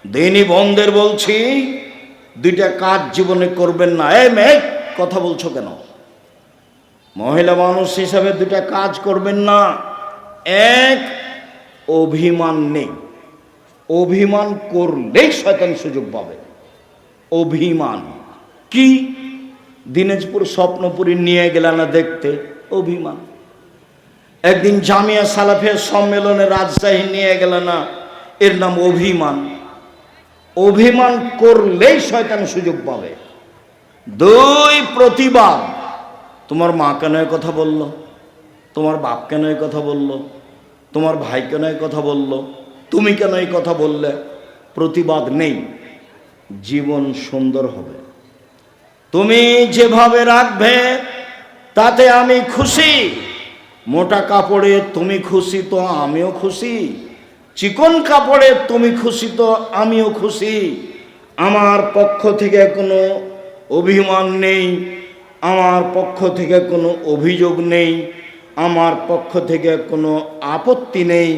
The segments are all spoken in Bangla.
দিনী বন্ধের বলছি, দুইটা কাজ জীবনে করবেন না। এই মেয়ে, কথা বলছো কেন? মহিলা মানুষ হিসাবে দুইটা কাজ করবেন না। এক, অভিমান নেই। অভিমান করলেই শয়তান সুযোগ পাবে। অভিমান কি? দিনাজপুর স্বপ্নপুরী নিয়ে গেল না দেখতে, অভিমান। একদিন জামিয়া সালাফিয়া সম্মেলনে রাজশাহী নিয়ে গেল না, এর নাম অভিমান। অভিমান করলেই শয়তান সুযোগ পাবে। দুই, প্রতিবাদ। তোমার মা কেন এই কথা বলল, তোমার বাপ কেন এই কথা বলল, তোমার ভাই কেন এই কথা বলল, তুমি কেন এই কথা বললে? প্রতিবাদ নেই, জীবন সুন্দর হবে। তুমি যেভাবে রাখবে তাতে আমি খুশি। মোটা কাপড়ে তুমি খুশি তো আমিও খুশি, চিকন কাপড়ে তুমি খুশি তো আমিও খুশি। আমার পক্ষ থেকে কোনো অভিমান নেই, আমার পক্ষ থেকে কোনো অভিযোগ নেই, আমার পক্ষ থেকে কোনো আপত্তি নেই।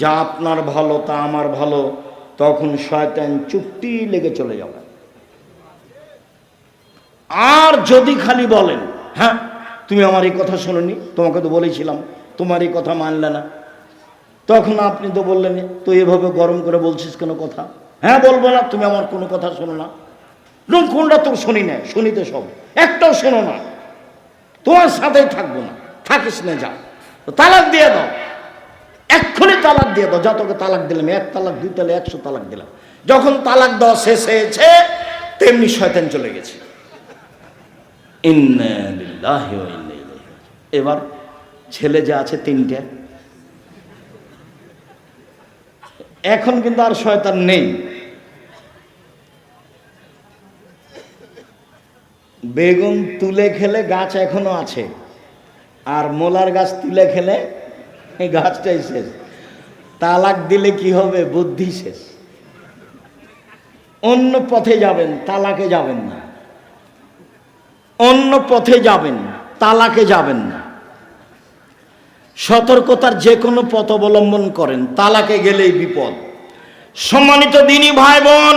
যা আপনার ভালো তা আমার ভালো। তখন শয়তান চুপটি লেগে চলে যাবে। আর যদি খালি বলেন, হ্যাঁ তুমি আমার এই কথা শোনোনি, তোমাকে তো বলেছিলাম, তোমার এই কথা মানলে না, তখন আপনি তো বললেন তো এভাবে গরম করে বলছিস কেন কথা? হ্যাঁ বলবো না, তুমি আমার কোনো কথা শোনো না। কোনটা তোর শুনি না? শুনিতে সব, একটাও শোনো না, তোমার সাথেই থাকবো না, থাকিস না, যা তালাক দিয়ে দাও, এক্ষুনি তালাক দিয়ে দাও। যা তোকে তালাক দিলাম, এক তালাক, দুই তালাক, 100 তালাক দিলাম। যখন তালাক দেওয়া শেষ হয়েছে তেমনি শয়তান চলে গেছে। ইন্না লিল্লাহি ওয়া ইন্না ইলাইহি রাজিউন। এবার ছেলে যে আছে 3টে, এখন কিন্তু আর শয়তান নেই। বেগুন তুলে খেলে গাছ এখনো আছে, আর মোলার গাছ তুলে খেলে এই গাছটাই শেষ। তালাক দিলে কি হবে? বুদ্ধি শেষ। অন্য পথে যাবেন, তালাকে যাবেন না। অন্য পথে যাবেন, তালাকে যাবেন না। সতর্কতার যে কোনো পথ অবলম্বন করেন, তালাকে গেলেই বিপদ। সম্মানিত দ্বীনি ভাই বোন,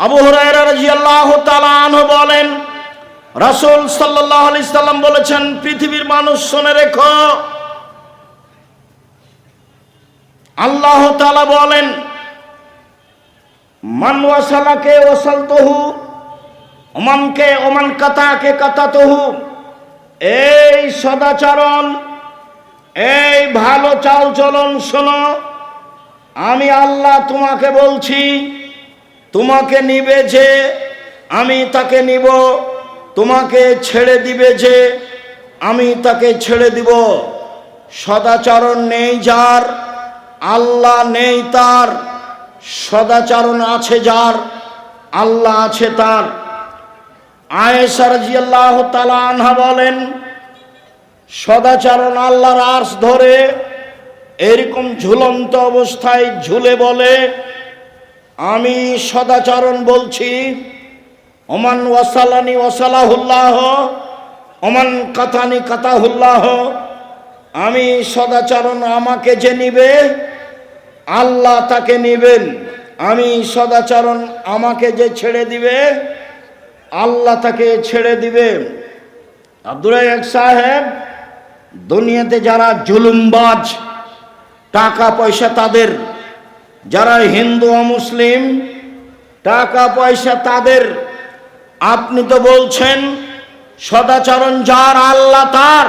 আবু হুরায়রা রাদিয়াল্লাহু তাআলা আনহু বলেন, রাসূল সাল্লাল্লাহু আলাইহি সাল্লাম বলেছেন, পৃথিবীর মানুষ শুনে রেখো, আল্লাহ তাআলা বলেন, মান ওয়াসালাকে ওয়াসালতুহু, ওমান কাতাকে কাতাতুহু। এই সদাচরণ, এই ভালো চালচলন শোনো, আমি আল্লাহ তোমাকে বলছি, তোমাকে নিবে যে আমি তাকে নিব, তোমাকে ছেড়ে দিবে যে আমি তাকে ছেড়ে দিব। সদাচরণ নেই যার, আল্লাহ নেই তার। সদাচরণ আছে যার, আল্লাহ আছে তার। আয়েশা রাদিয়াল্লাহু তাআলা আনহা বলেন, সদাচরণ আল্লাহর আরশ ধরে এরকম ঝুলন্ত অবস্থায় ঝুলে বলে, আমি সদাচরণ বলছি, ওমান ওয়াসালানি ওয়াসালাহুল্লাহ, ওমান কাতানি কাতাহুল্লাহ। আমি সদাচরণ, আমাকে যে নিবে আল্লাহ তাকে নিবেন। আমি সদাচরণ, আমাকে যে ছেড়ে দিবে আল্লাহ তাকে ছেড়ে দিবে। আব্দুর রাজ্জাক সাহেব, দুনিয়াতে যারা জুলুমবাজ, টাকা পয়সা তাদের, যারা হিন্দু ও মুসলিম, টাকা পয়সা তাদের। আপনি তো বলছেন সদাচরণ যার, আল্লাহ তার।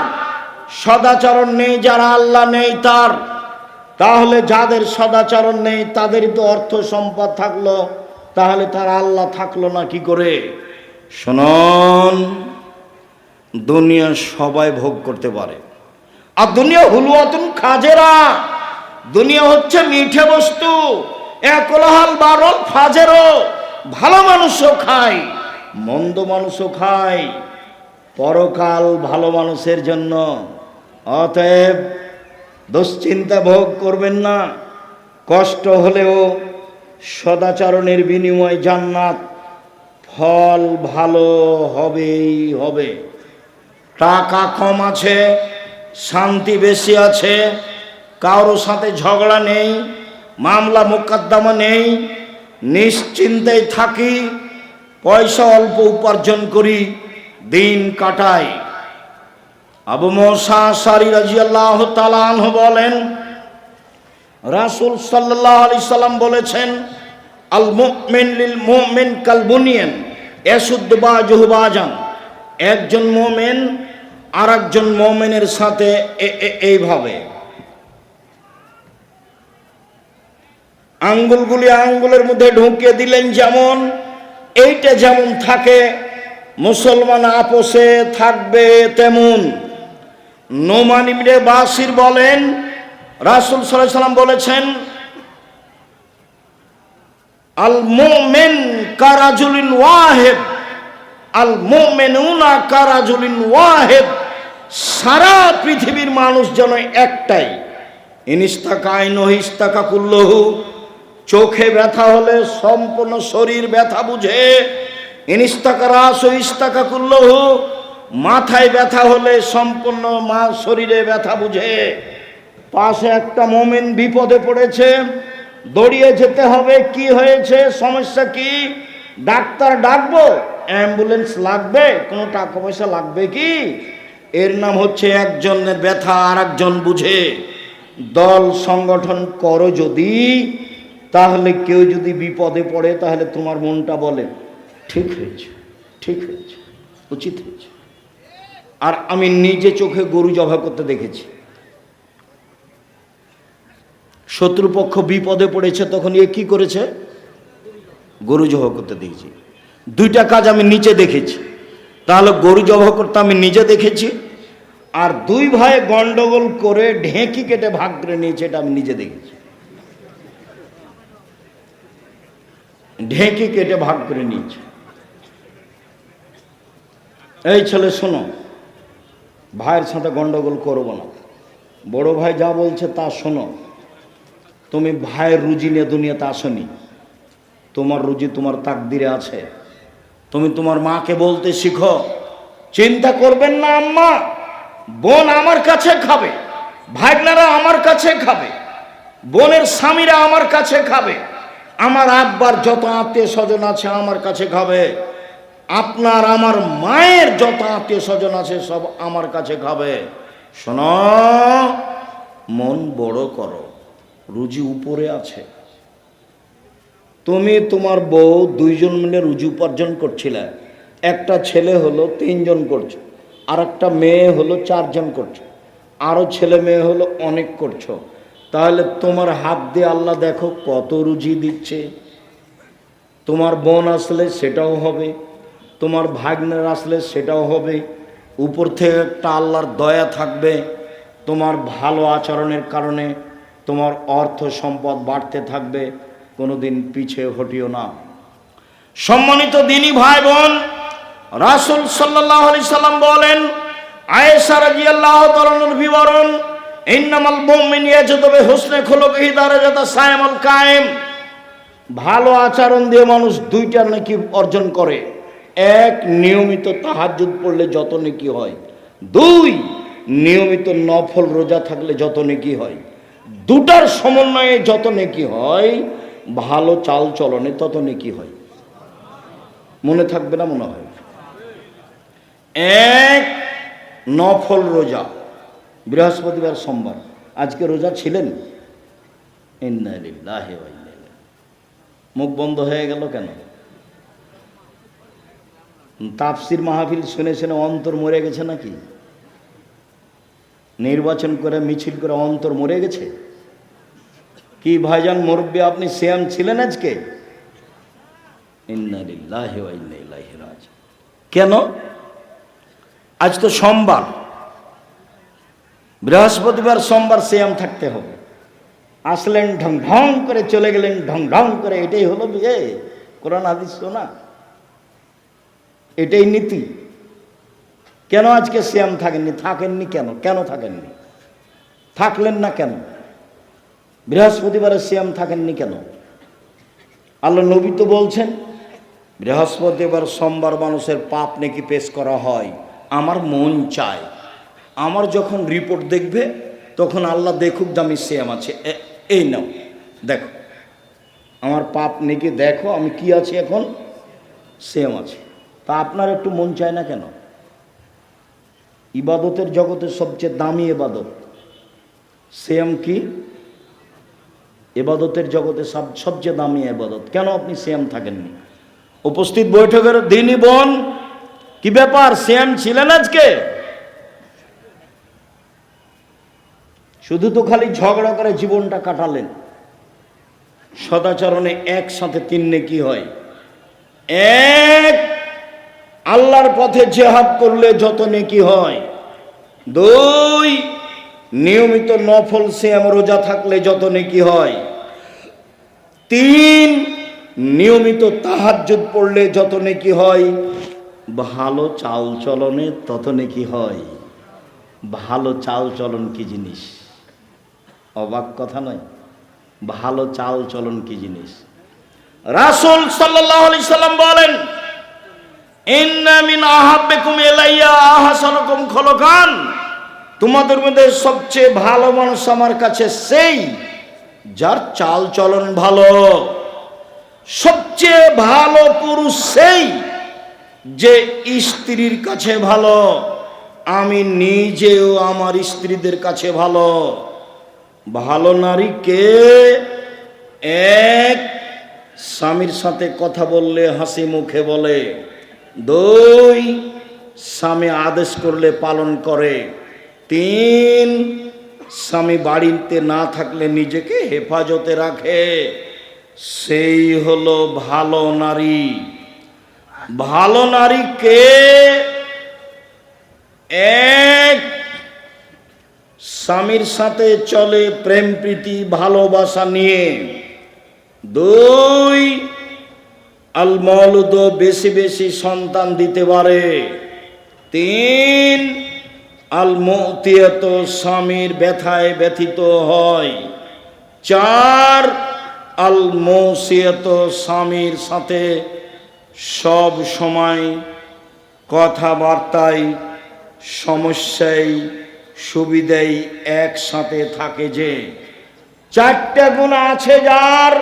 সদাচরণ নেই যার, আল্লাহ নেই তার। তাহলে যাদের সদাচরণ নেই তাদেরই তো অর্থ সম্পদ থাকলো, তাহলে তার আল্লাহ থাকলো না কি করে? শুনুন, দুনিয়া সবাই ভোগ করতে পারে, আর দুনিয়া হুলুয়াতুন খাজেরা। দুনিয়া হচ্ছে মিঠে বস্তু, একলাহাল বারল ফাজেরও। ভালো মানুষও খায়, মন্দ মানুষও খায়। পরকাল ভালো মানুষের জন্য। অতএব দুশ্চিন্তা ভোগ করবেন না। কষ্ট হলেও সদাচরণের বিনিময় জান্নাত, ফল ভালো হবেই হবে। টাকা কম আছে, শান্তি বেশি আছে, কারোর সাথে ঝগড়া নেই, মামলা মোকদ্দমা নেই, নিশ্চিন্তে থাকি, পয়সা অল্প উপার্জন করি, দিন কাটাই। আবু মুসা আশআরী রাদিয়াল্লাহু তাআলা আনহু বলেন, রাসূল সাল্লাল্লাহু আলাইহি সাল্লাম বলেছেন, আল মুমিন লিল মুমিন কাল বুনিয়ান ইয়াসুদ্দু বাযুহু বাযান। একজন মুমিন আরেকজন মুমিনের সাথে এইভাবে আঙ্গুলগুলি আঙ্গুলের মধ্যে ঢুকিয়ে দিলেন, যেমন এইটা যেমন থাকে মুসলমান আপোষে থাকবে তেমন। নোমান ইবনে বাশির বলেন, রাসূল সাল্লাল্লাহু আলাইহি সাল্লাম বলেছেন, আল মুমিন কারাজুলিন ওয়াহিদ, আল মুমিনুনা কারাজুলিন ওয়াহিদ। সারা পৃথিবীর মানুষ যেন একটাই। ইনিস্তাকা আইনুহু ইস্তাকা কুল্লুহু। চোখে ব্যথা হলে সম্পূর্ণ শরীর ব্যথা বুঝে। ইনিস্তাকা রাসু ইস্তাকা কুল্লুহু। মাথায় ব্যথা হলে সম্পূর্ণ শরীরে ব্যথা বুঝে। পাশে একটা মুমিন বিপদে পড়েছে, দৌড়িয়ে যেতে হবে। কি হয়েছে, সমস্যা কি? ডাক্তার ডাকবো? অ্যাম্বুলেন্স লাগবে? কোনো টাকা পয়সা লাগবে কি? এর নাম হচ্ছে একজনের ব্যথা আর একজন বুঝে। দল সংগঠন করো যদি, তাহলে কেউ যদি বিপদে পড়ে তাহলে তোমার মনটা বলে ঠিক হয়েছে, ঠিক হয়েছে, উচিত হয়েছে। আর আমি নিজে চোখে গরু জবাই করতে দেখেছি। শত্রুপক্ষ বিপদে পড়েছে, তখন এ কি করেছে? গরু জবাই করতে দেখেছি। দুইটা কাজ আমি নিচে দেখেছি। তাহলে গরু জবাই করতে আমি নিজে দেখেছি, আর দুই ভাই গন্ডগোল করে ঢেঁকি কেটে ভাগ করে নিয়েছে, এটা আমি নিজে দেখেছি। ঢেঁকি কেটে ভাগ করে নিয়েছে। এই ছেলে শোনো, ভাইয়ের সাথে গন্ডগোল করবো না। বড় ভাই যা বলছে তা শোনো। তুমি ভাইয়ের রুজি নিয়ে দুনিয়াতে আসনি। তোমার রুজি তোমার তাকদিরে আছে। তুমি তোমার মাকে বলতে শিখো, চিন্তা করবেন না আম্মা, বোন আমার কাছে খাবে, ভাইগনারা আমার কাছে খাবে, বোনের স্বামীরা আমার কাছে খাবে, আমার আব্বার যত আত্মীয় স্বজন আছে আমার কাছে খাবে, আপনার আমার মায়ের যত আত্মীয় স্বজন আছে সব আমার কাছে খাবে। শোনো, মন বড় করো, রুজি উপরে আছে। তুমি তোমার বউ দুইজন মিলে রুজি উপার্জন করছিলে। একটা ছেলে হলো 3 জন করছো, আর একটা মেয়ে হলো 4 জন করছো, আরো ছেলে মেয়ে হলো অনেক করছো। তাহলে তোমার হাত দিয়ে আল্লাহ দেখো কত রুজি দিচ্ছে। তোমার বোন আসলে সেটাও হবে, তোমার ভাগ্নের আসলে সেটাও হবে। উপর থেকে একটা আল্লাহর দয়া থাকবে। তোমার ভালো আচরণের কারণে তোমার অর্থ সম্পদ বাড়তে থাকবে। কোনোদিন পিছে হটিও না। সম্মানিত দিনী ভাই বোন, রাসূল সাল্লাল্লাহু আলাইহি সাল্লাম বলেন, আয়েশা রাদিয়াল্লাহু তাআলার বিবরণ, ইন্নামাল মুমিনু ইয়াজুদু বিহুসনি খুলুকিহি দারাজাতা সায়ামুল কায়েম। ভালো আচরণ দিয়ে মানুষ দুইটা নেকি অর্জন করে। এক, নিয়মিত তাহাজ্জুদ পড়লে যত নেকি হয়। 2, নিয়মিত নফল রোজা থাকলে যত নেকি হয়। দুটার সমন্বয়ে যত নেকি হয়, ভালো চাল চলনে তত নেকি হয়। মনে থাকবে না মনে হয়? এক, নফল রোজা, বৃহস্পতিবার সোমবার। আজকে রোজা ছিলেন? ইন্না লিল্লাহি ওয়া ইন্না ইলাইহি। মুখ বন্ধ হয়ে গেল কেন? তাফসির মাহফিল শুনে শুনে অন্তর মরে গেছে নাকি? নির্বাচন করে মিছিল করে অন্তর মরে গেছে কি? ভাইজান মুরব্বী, আপনি সিয়াম ছিলেন আজকে? ইন্না লিল্লাহি ওয়া ইন্না ইলাইহি রাজিউন। কেন? আজ তো সোমবার, বৃহস্পতিবার সোমবার সিয়াম থাকতে হবে। আসলেন ঢং ঢং করে, চলে গেলেন ঢং ঢং করে। এটাই হলো বিয়ে? কোরআন হাদিস শোনা, এটাই নীতি। কেন আজকে সিয়াম থাকেননি? থাকেননি কেন? কেন থাকেননি? থাকলেন না কেন? বৃহস্পতিবারে সিয়াম থাকেননি কেন? আল্লাহ নবী তো বলছেন, বৃহস্পতিবার সোমবার মানুষের পাপ নাকি পেশ করা হয়। আমার মন চায়, আমার যখন রিপোর্ট দেখবে তখন আল্লাহ দেখুক যে আমি সিয়াম আছে, এই নাও দেখো। আমার পাপ নেকি দেখো আমি কি আছি এখন, সেম আছি। তা আপনার একটু মন চায় না কেন? ইবাদতের জগতে সবচেয়ে দামি ইবাদত সেম কি? ইবাদতের জগতে সবচেয়ে দামি ইবাদত, কেন আপনি সেম থাকেননি? উপস্থিত বৈঠকের দিনই বোন, কি ব্যাপার, সেম ছিলেন আজকে? শুধু তো খালি ঝগড়া করে জীবনটা কাটালেন। সদাচরণে একসাথে 3 নেকি হয়। 1, আল্লাহর পথে জিহাদ করলে যত নেকি হয়। 2, নিয়মিত নফল সিয়াম রোজা থাকলে যত নেকি হয়। 3, নিয়মিত তাহাজ্জুদ পড়লে যত নেকি হয়। ভালো চাল চলনে তত নেকি হয়। ভালো চাল চলন কি জিনিস? অবাক কথা নয়? ভালো চাল চলন কি জিনিস? রাসূল সাল্লাল্লাহু আলাইহি সাল্লাম বলেন, ইন্না মিন আহাব্বিকুম ইলাইয়া আহসানুকুম খুলুকান, তোমাদের মধ্যে সবচেয়ে ভালো মানুষ আমার কাছে সেই যার চাল চলন ভালো। সবচেয়ে ভালো পুরুষ সেই যে স্ত্রীর কাছে ভালো। আমি নিজেও আমার স্ত্রীদের কাছে ভালো। ভালো নারী কে? 1, স্বামীর সাথে কথা বললে হাসি মুখে বলে। 2, স্বামী আদেশ করলে পালন করে। 3, স্বামী বাড়িতে না থাকলে নিজেকে হেফাজতে রাখে। সেই হলো ভালো নারী। ভালো নারী কে? 1, স্বামীর সাথে চলে প্রেম প্রীতি ভালোবাসা নিয়ে। 2, আল মওলুদ, বেশি বেশি সন্তান দিতে পারে। 3, আল মুতিয়াত, স্বামীর ব্যথায় ব্যথিত হয়। 4, আল মুসিয়াত, স্বামীর সাথে সব সময় কথাবার্তায় সমস্যায় সুবিধায় একসাথে থাকে। যে 4টা গুণ আছে যার,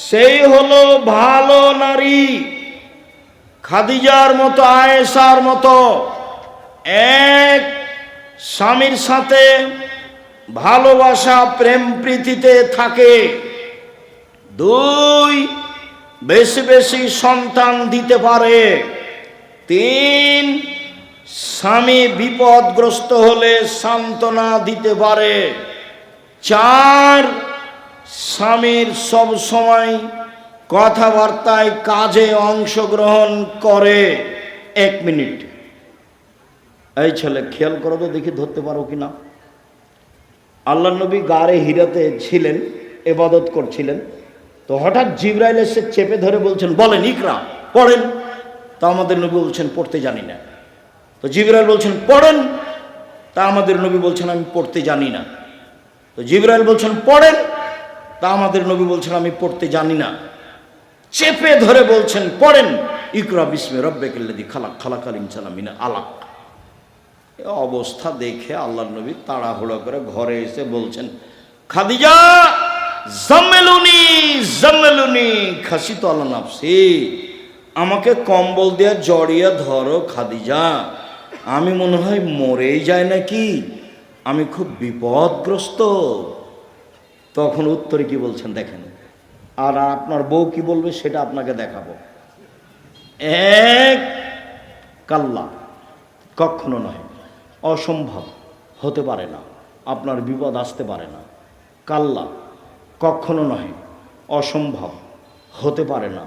সেই হলো ভালো নারী। খাদিজার মতো, আয়েশার মতো। 1, স্বামীর সাথে ভালোবাসা প্রেম প্রীতিতে থাকে। 2, বেশি বেশি সন্তান দিতে পারে। 3, স্বামী বিপদগ্রস্ত হলে সান্ত্বনা দিতে পারে। 4, স্বামীর সব সময় কথাবার্তায় কাজে অংশগ্রহণ করে। 1 মিনিট, এই ছেলে খেয়াল করো তো দেখি ধরতে পারো কিনা। আল্লাহ নবী গারে হিরাতে ছিলেন, ইবাদত করছিলেন। তো হঠাৎ জিবরাইল এসে চেপে ধরে বলছেন, বলেন ইকরা, পড়েন। তা আমাদের নবী বলছেন পড়তে জানি না। তো জিবরাইল বলছেন পড়েন। তা আমাদের নবী বলছেন আমি পড়তে জানি না। তো জিবরাইল বলছেন পড়েন। তা আমাদের নবী বলছেন আমি পড়তে জানি না। চেপে ধরে বলছেন পড়েন, ইকরা বিস্মি রব্বিকাল্লাযী খালাক, খালাকাল ইনসানা মিন আলাক। এই অবস্থা দেখে আল্লাহর নবী তাড়াহুড়ো করে ঘরে এসে বলছেন, খাদিজা জাম্মেলুনি জাম্মেলুনি খাসিতু আলা নাফসি, আমাকে কম্বল দিয়ে জড়িয়ে ধরো খাদিজা, আমি মনে হয় মরেই যায় নাকি, আমি খুব বিপদগ্রস্ত। তখন উত্তরে কি বলছেন দেখেন, আর আপনার বউ কি বলবে সেটা আপনাকে দেখাবো। 1, কাল্লা, কখনো নয়, অসম্ভব, হতে পারে না, আপনার বিপদ আসতে পারে না। কাল্লা, কখনো নয়, অসম্ভব, হতে পারে না,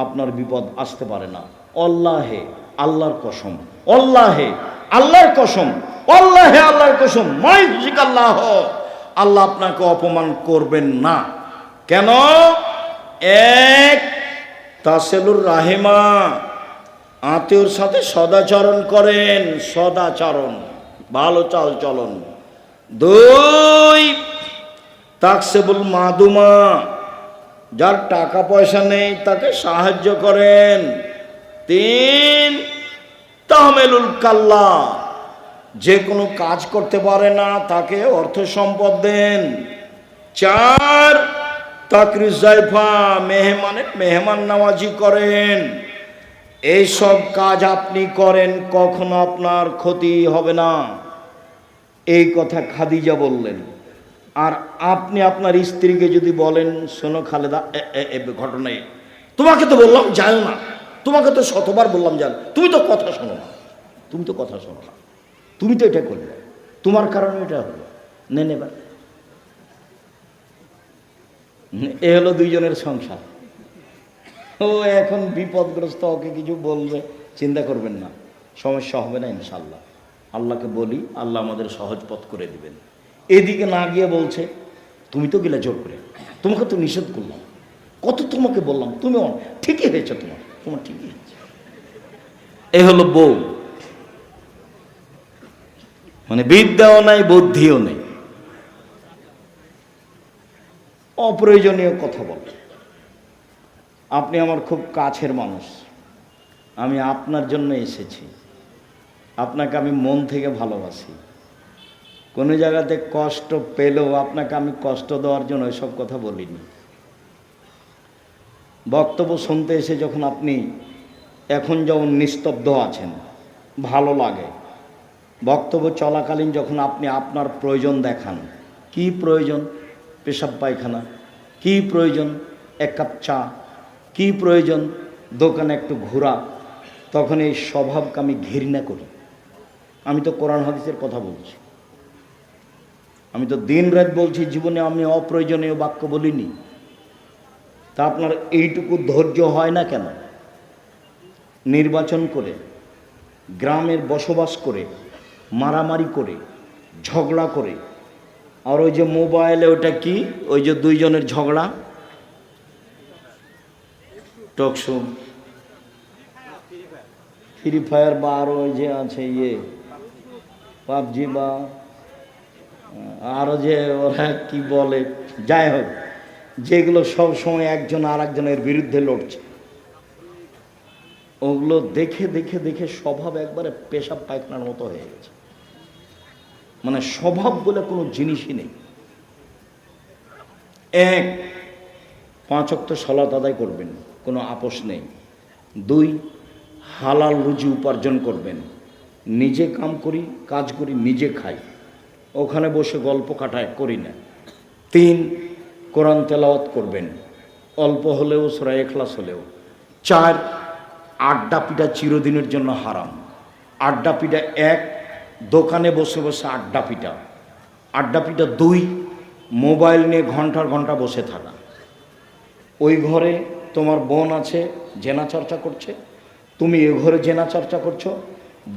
আপনার বিপদ আসতে পারে না। আল্লাহে, আল্লাহর কসম, আল্লাহে, আল্লাহর কসম, আল্লাহে, আল্লাহর কসম, মাইজিক আল্লাহ, আল্লাহ আপনাকে অপমান করবেন না। কেন? 1, তাসেলুর রাহিমা, আত্মীয়র সাথে সদাচরণ করেন, সদাচরণ, ভালো চাল চলন। 2, তাকসেবুল মাদুমা, যার টাকা পয়সা নেই তাকে সাহায্য করেন। 3, তাহমেলুল কাল্লা, যে কোনো কাজ করতে পারে না তাকে অর্থ সম্পদ দেন। 4, তাকরিজ জাইফা, মেহমানের মেহমান নামাজি করেন, এইসব কাজ আপনি করেন, কখনো আপনার ক্ষতি হবে না। এই কথা খাদিজা বললেন। আর আপনি আপনার স্ত্রীকে যদি বলেন, শোনো খালেদা, ঘটনায় তোমাকে তো বললাম যাও না, তোমাকে তো শতবার বললাম যাও, তুমি তো কথা শোনো না, তুমি তো কথা শোনো না, তুমি তো এটা করলে, তোমার কারণে এটা হলো, নেবার এ হলো দুইজনের সংসার। ও এখন বিপদগ্রস্ত, ওকে কিছু বলবে, চিন্তা করবেন না, সমস্যা হবে না ইনশাল্লাহ। আল্লাহকে বলি, আল্লাহ আমাদের সহজ পথ করে দিবেন। এদিকে না গিয়ে বলছে, তুমি তো গেলে জোর করে, তোমাকে তো নিষেধ করলাম, কত তোমাকে বললাম, তুমি ঠিকই হয়েছে, তোমার ঠিকই হয়েছে। এ হলো বউ, মানে বিদ্যাও নাই বুদ্ধিও নেই, অপ্রয়োজনীয় কথা বলে। আপনি আমার খুব কাছের মানুষ, আমি আপনার জন্য এসেছি, আপনাকে আমি মন থেকে ভালোবাসি, কোনো জায়গাতে কষ্ট পেলেও আপনাকে আমি কষ্ট দেওয়ার জন্য এসব কথা বলিনি। বক্তব্য শুনতে এসে যখন আপনি এখন যেমন নিস্তব্ধ আছেন, ভালো লাগে, বক্তব্য চলাকালীন যখন আপনি আপনার প্রয়োজন দেখান, কি প্রয়োজন, পেশাব পায়খানা, কি প্রয়োজন, এক কাপ চা, কি প্রয়োজন, দোকানে একটু ঘোরা, তখন এই স্বভাবকে আমি ঘৃণা করি। আমি তো কোরআন হাদিসের কথা বলছি, আমি তো দিন রাত বলছি, জীবনে আমি অপ্রয়োজনীয় বাক্য বলিনি। তা আপনার এইটুকু ধৈর্য হয় না কেন? নির্বাচন করে, গ্রামের বসবাস করে, মারামারি করে, ঝগড়া করে, আর ওই যে মোবাইলে ওটা কি, ওই যে দুইজনের ঝগড়া, টকশো, ফ্রি ফায়ার, বা আরও ওই যে আছে পাবজি, বা আরও যে ওরা কি বলে, যাই হোক, যেগুলো সব সময় একজন আর একজনের বিরুদ্ধে লড়ছে, ওগুলো দেখে দেখে দেখে স্বভাব একবারে পেশাব পায়খানার মতো হয়ে গেছে। মানে স্বভাব বলে কোনো জিনিসই নেই। এক, 5 ওয়াক্ত সালাত আদায় করবেন, কোনো আপোষ নেই। 2, হালাল রুজি উপার্জন করবেন, নিজে কাজ করি, নিজে খাই, ওখানে বসে গল্প কাটায় করি না। 3, কোরআন তেলাওয়াত করবেন, অল্প হলেও, সূরা ইখলাস হলেও। 4, আড্ডা পিটা চিরদিনের জন্য হারাম। আড্ডা পিটা 1, দোকানে বসে বসে আড্ডা পিটা। 2, মোবাইল নিয়ে ঘন্টার ঘন্টা বসে থাকা। ওই ঘরে তোমার বোন আছে, জেনা চর্চা করছে, তুমি এ ঘরে জেনা চর্চা করছো।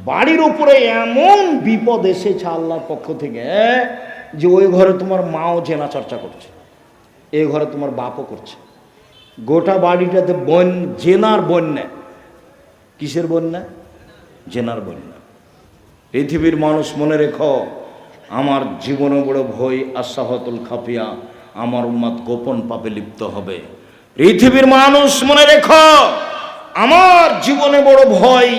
বাড়ির উপরে এমন বিপদ এসেছে আল্লাহর পক্ষ থেকে যে ওই ঘরে তোমার মাও জেনা চর্চা করছে, এ ঘরে তোমার বাপও করছে। গোটা বাড়িটাতে জেনার বন্যা। কিসের বন্যা? জেনার বন্যা। পৃথিবীর মানুষ মনে রেখো, আমার জীবনে বড় ভয়, আসাহতুল খাফিয়া, আমার উম্মাত গোপন পাপে লিপ্ত হবে। পৃথিবীর মানুষ মনে রেখো, আমার জীবনে বড় ভয়,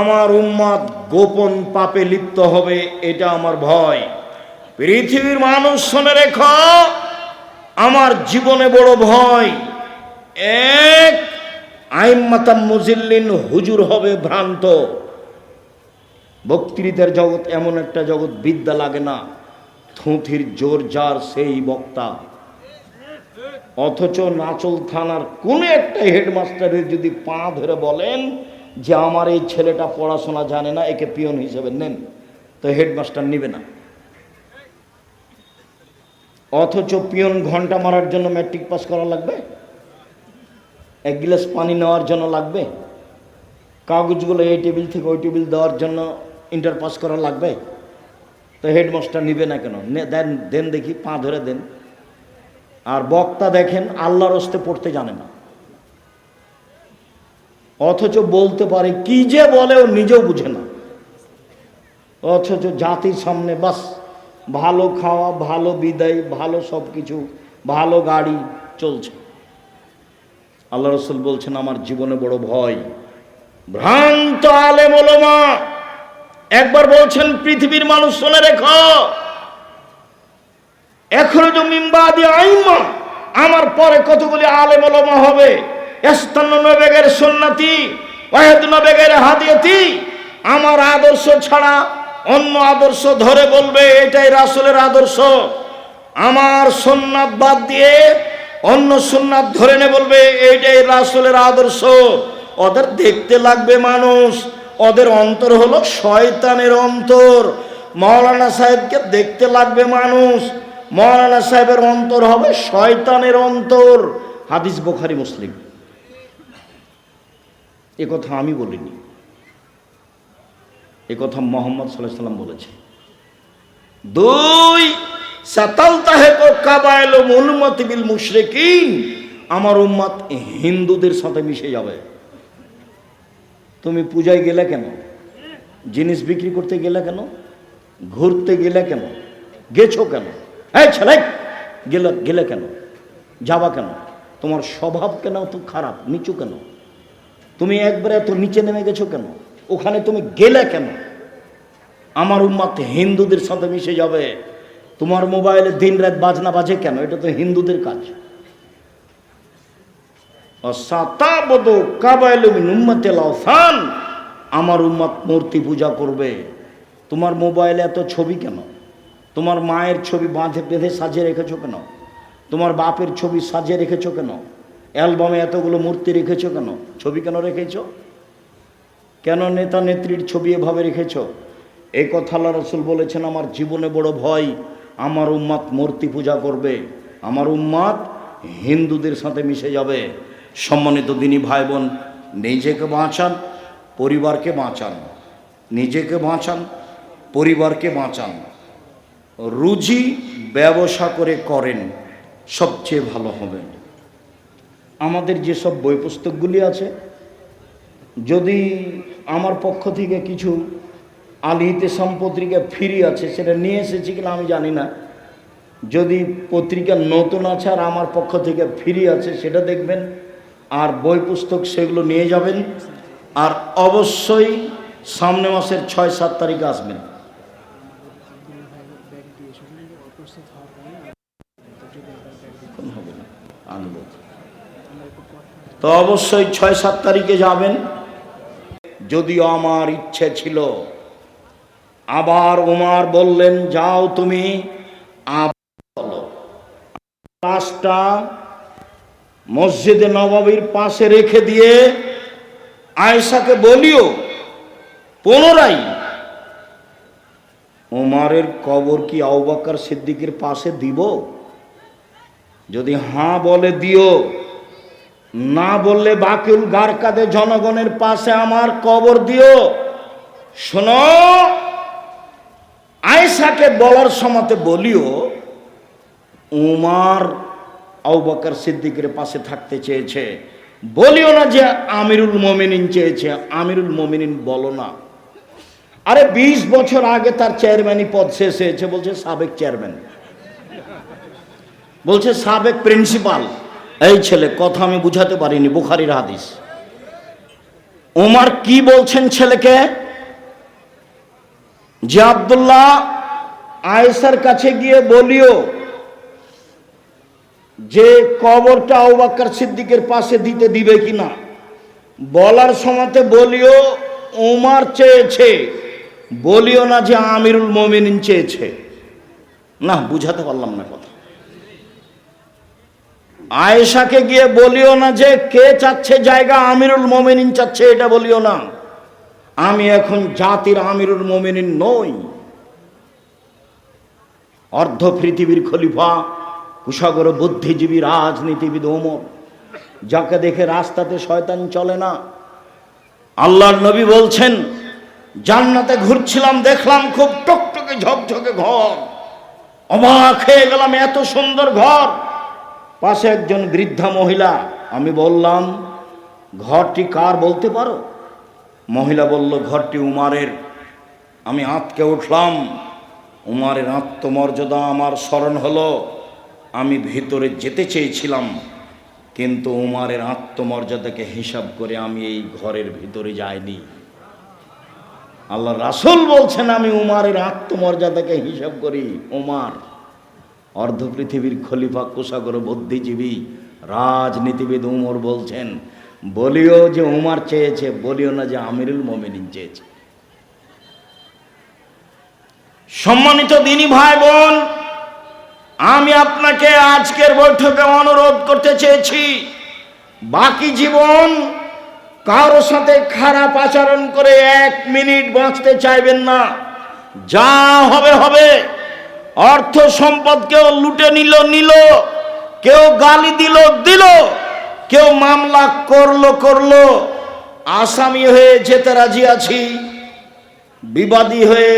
আমার উম্মাত গোপন পাপে লিপ্ত হবে, এটা আমার ভয়। পৃথিবীর মানুষ শুনে রেখো, আমার জীবনে বড় ভয়, 1, আইম্মাতাম মুজিল্লিন, হুজুর হবে ভ্রান্ত। বক্তৃতার জগৎ এমন একটা জগৎ, বিদ্যা লাগে না, থুঁথির জোর যার সেই বক্তা। অথচ নাচল থানার কোন একটা হেডমাস্টারের যদি পা ধরে বলেন যে আমার এই ছেলেটা পড়াশোনা জানে না, একে পিয়ন হিসেবে নেন, তো হেডমাস্টার নিবে না। অথচ পিয়ন ঘন্টা মারার জন্য ম্যাট্রিক পাস করা লাগবে, 1 গ্লাস পানি নেওয়ার জন্য লাগবে, কাগজগুলো এই টেবিল থেকে ওই টেবিল দেওয়ার জন্য ইন্টার পাস করা লাগবে, তো হেডমাস্টার নিবে না কেন? দেন দেখি, পা ধরে দেন। আর বক্তা দেখেন আল্লাহর হস্তে পড়তে জানে না, অথচ বলতে পারে, কি যে বলে ও নিজেও বুঝে না। অথচ জাতির সামনে বাস ভালো খাওয়া, ভালো বিদায়, ভালো সব কিছু, ভালো গাড়ি চলছে। আল্লাহ রাসূল বলছেন, আমার জীবনে বড় ভয় ভ্রান্ত আলেম ওলামা। একবার বলছেন, পৃথিবীর মানুষ শুনে রেখো, এখনো তো মিম্বাদি আইম্মা, আমার পরে কতগুলি আলেম ওলামা হবে, ইস্তান্নু নবেগের সুন্নতি ওয়াহিদ নবেগের হাদিয়াতি, আমার আদর্শ ছাড়া অন্য আদর্শ ধরে বলবে এটাই রাসূলের আদর্শ, আমার সুন্নাত বাদ দিয়ে অন্য সুন্নাত ধরে নে বলবে এইটাই রাসূলের আদর্শ। ওদের দেখতে লাগবে মানুষ, ওদের অন্তর হলো শয়তানের অন্তর। মাওলানা সাহেবকে দেখতে লাগবে মানুষ, মাওলানা সাহেবের অন্তর হবে শয়তানের অন্তর। হাদিস বুখারী মুসলিম, এ কথা আমি বলিনি, এ কথা মুহাম্মদ সাল্লাল্লাহু আলাইহি ওয়াসাল্লাম বলেছে। দুই, সাতালতাহিকু কাবাইলুল উম্মতি বিল মুশরিকিন, আমার উম্মত হিন্দুদের সাথে মিশে যাবে। তুমি পূজায় গেলে কেন? জিনিস বিক্রি করতে গেলে কেন? ঘুরতে গেলে কেন? গেছো কেন? এই ছেলে গেলে কেন? যাবা কেন? তোমার স্বভাব কেন তো খারাপ, নিচু কেন? তুমি একবারে এত নিচে নেমে গেছো কেন? ওখানে তুমি গেলে কেন? আমার উম্মত হিন্দুদের সাথে মিশে যাবে। তোমার মোবাইলে দিন রাত বাজনা বাজে কেন? এটা তো হিন্দুদের কাজ। আমার উম্মত মূর্তি পূজা করবে। তোমার মোবাইলে এত ছবি কেন? তোমার মায়ের ছবি বেঁধে সাজিয়ে রেখেছো কেন? তোমার বাপের ছবি সাজিয়ে রেখেছো কেন? অ্যালবামে এতগুলো মূর্তি রেখেছো কেন? ছবি কেন রেখেছো? কেন নেতা নেত্রীর ছবি এভাবে রেখেছো? এই কথা আল্লাহ রাসূল বলেছেন, আমার জীবনে বড় ভয়, আমার উম্মত মূর্তি পূজা করবে, আমার উম্মত হিন্দুদের সাথে মিশে যাবে। সম্মানিত দিনী ভাই বোন, নিজেকে বাঁচান, পরিবারকে বাঁচান, নিজেকে বাঁচান, পরিবারকে বাঁচান। রুজি ব্যবসা করে করেন, সবচেয়ে ভালো হবে। আমাদের যেসব বই পুস্তকগুলি আছে, যদি আমার পক্ষ থেকে কিছু আল ইতিসাম পত্রিকা ফ্রি আছে, সেটা নিয়ে এসেছি কিনা আমি জানি না। যদি পত্রিকা নতুন আছে আর আমার পক্ষ থেকে ফ্রি আছে, সেটা দেখবেন, আর বই পুস্তক সেগুলো নিয়ে যাবেন। আর অবশ্যই সামনে মাসের 6-7 তারিখে আসবেন। তো অবশ্যই 6-7 তারিখে যাবেন। যদিও আমার ইচ্ছে ছিল, আবার ওমর বললেন যাও তুমি, লাশটা মসজিদে নববীর পাশে রেখে দিয়ে আয়েশাকে বলিও পুনরায় ওমরের কবর কি আবু বকর সিদ্দিকের পাশে দিব? যদি হ্যাঁ বলে দিও, না বললে বাকিউল গারকাদে জনগণের পাশে আমার কবর দিও। শোনো, আয়েশাকে বলার সময়তে বলিও উমর আবু বকর সিদ্দিকের পাশে থাকতে চেয়েছে, বলিও না যে আমিরুল মোমিনিন চেয়েছে। আমিরুল মোমিনিন বলো না। আরে 20 বছর আগে তার চেয়ারম্যানই পদ শেষ হয়েছে, বলছে সাবেক চেয়ারম্যান, বলছে সাবেক প্রিন্সিপাল। এই ছেলে, কথা আমি বুঝাতে পারিনি, বুখারীর হাদিস। ওমর কি বলছেন ছেলেকে? যে আব্দুল্লাহ, আয়েশার কাছে গিয়ে বলিও যে কবরটা আবু বকর সিদ্দিকের পাশে দিতে দিবে কিনা। বলার সময়তে বলিও ওমর চেয়েছে, বলিও না যে আমিরুল মোমিনিন চেয়েছে। না, বুঝাতে পারলাম না কথা। আয়েশাকে গিয়ে বলিও না যে কে চাচ্ছে জায়গা, আমিরুল মোমিনিন চাচ্ছে, এটা বলিও না। আমি এখন জাতির আমিরুল মোমিনিন নই। অর্ধ পৃথিবীর খলিফা, কুশাগর বুদ্ধিজীবী রাজনীতিবিদ ওমর, যাকে দেখে রাস্তাতে শয়তান চলে না। আল্লাহর নবী বলছেন, জান্নাতে ঘুরছিলাম, দেখলাম খুব টকটকে ঝকঝকে ঘর, অবাক হয়ে গেলাম, এত সুন্দর ঘর। পাশে একজন বৃদ্ধা মহিলা। আমি বললাম, ঘরটি কার বলতে পারো? মহিলা বলল, ঘরটি উমারের। আমি আঁতকে উঠলাম। উমারের আত্মমর্যাদা আমার স্মরণ হলো। আমি ভিতরে যেতে চেয়েছিলাম, কিন্তু উমারের আত্মমর্যাদাকে হিসাব করে আমি এই ঘরের ভিতরে যাইনি। আল্লাহ রাসূল বলছেন, আমি উমারের আত্মমর্যাদাকে হিসাব করি। উমার অর্ধ পৃথিবীর খলিফা কোষাগর বুদ্ধিজীবী রাজনীতিবিদ উমর বলছেন, বলিও যে উমার চেয়েছে, বলিও না যে আমিরুল মোমিনিন চেয়েছে। সম্মানিত দিনী ভাই বোন, আমি আপনাকে আজকের বৈঠকে অনুরোধ করতে চেয়েছি, বাকি জীবন কারোর সাথে খারাপ আচরণ করে 1 মিনিট বাঁচতে চাইবেন না। যা হবে হবে। অর্থ সম্পদ কেউ লুটে নিল, কেউ গালি দিল, কেউ মামলা করলো, আসামি হয়ে যেতে রাজি আছি, বিবাদী হয়ে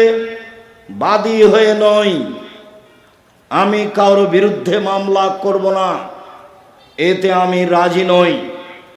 বাদী হয়ে নয়। আমি কারো বিরুদ্ধে মামলা করব না, এতে আমি রাজি নই।